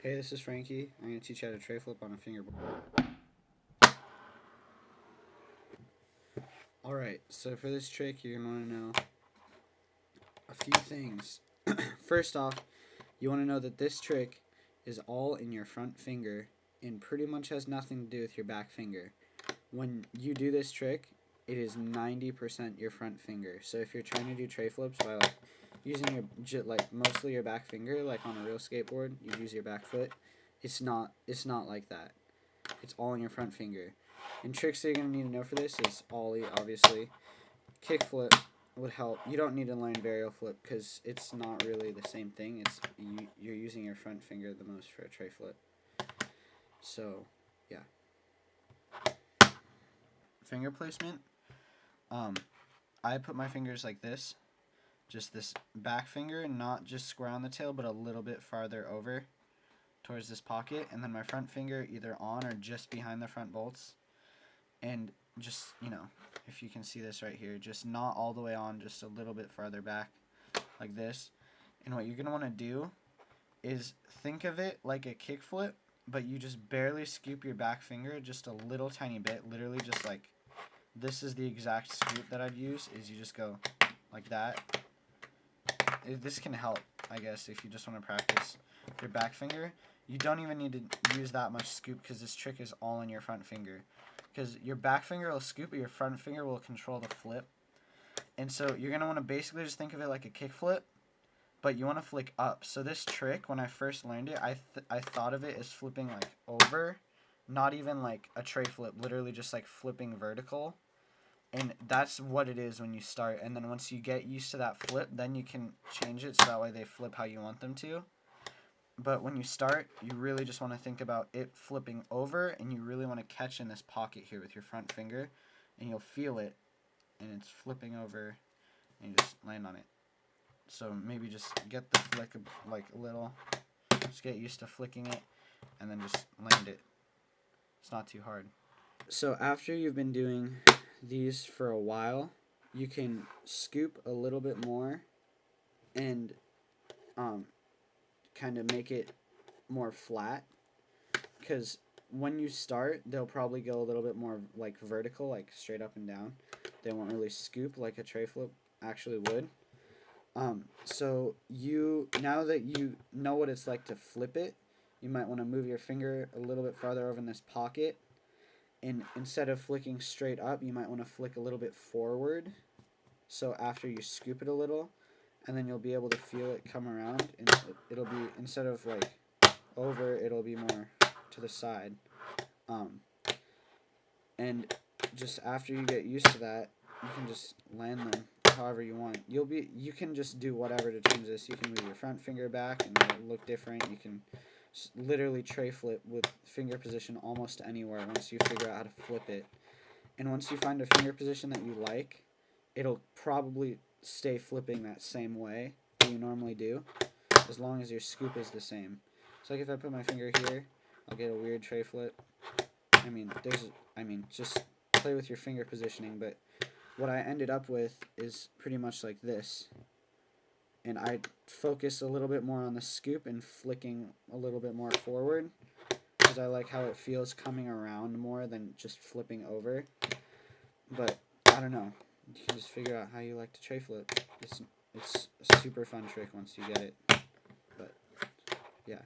Hey, this is Frankie. I'm going to teach you how to tray flip on a fingerboard. Alright, so for this trick, you're going to want to know a few things. First off, you want to know that this trick is all in your front finger and pretty much has nothing to do with your back finger. When you do this trick, it is 90% your front finger. So if you're trying to do tray flips by using your mostly your back finger, like on a real skateboard, you use your back foot. It's not like that. It's all in your front finger. And tricks that you're going to need to know for this is ollie, obviously. Kick flip would help. You don't need to learn varial flip because it's not really the same thing. You're using your front finger the most for a tray flip. So, yeah. Finger placement. I put my fingers like this. Just this back finger, not just square on the tail, but a little bit farther over towards this pocket, and then my front finger either on or just behind the front bolts. And just, if you can see this right here, just not all the way on, just a little bit farther back like this. And what you're going to want to do is think of it like a kick flip, but you just barely scoop your back finger just a little tiny bit, literally just like this is the exact scoop that I'd use, is you just go like that. This can help, I guess, if you just want to practice your back finger. You don't even need to use that much scoop because this trick is all in your front finger. Because your back finger will scoop, but your front finger will control the flip. And so you're going to want to basically just think of it like a kick flip, but you want to flick up. So this trick, when I first learned it, I thought of it as flipping like over, not even like a tray flip, literally just like flipping vertical. And that's what it is when you start. And then once you get used to that flip, then you can change it so that way they flip how you want them to. But when you start, you really just want to think about it flipping over, and you really want to catch in this pocket here with your front finger, and you'll feel it, and it's flipping over, and you just land on it. So maybe just get the flick like a little, just get used to flicking it, and then just land it. It's not too hard. So after you've been doing these for a while, you can scoop a little bit more and kind of make it more flat, because when you start, they'll probably go a little bit more like vertical, like straight up and down. They won't really scoop like a tray flip actually would. So now that you know what it's like to flip it, you might want to move your finger a little bit farther over in this pocket, and instead of flicking straight up, you might want to flick a little bit forward. So after you scoop it a little, and then you'll be able to feel it come around, and it'll be, instead of like over, it'll be more to the side. And just after you get used to that, you can just land them however you want. You can just do whatever to change this. You can move your front finger back and it'll look different. You can literally tray flip with finger position almost anywhere once you figure out how to flip it. And once you find a finger position that you like, it'll probably stay flipping that same way that you normally do, as long as your scoop is the same. So like if I put my finger here, I'll get a weird tray flip. Just play with your finger positioning, but what I ended up with is pretty much like this. And I focus a little bit more on the scoop and flicking a little bit more forward, because I like how it feels coming around more than just flipping over. But I don't know. You can just figure out how you like to tray flip. It's a super fun trick once you get it. But yeah.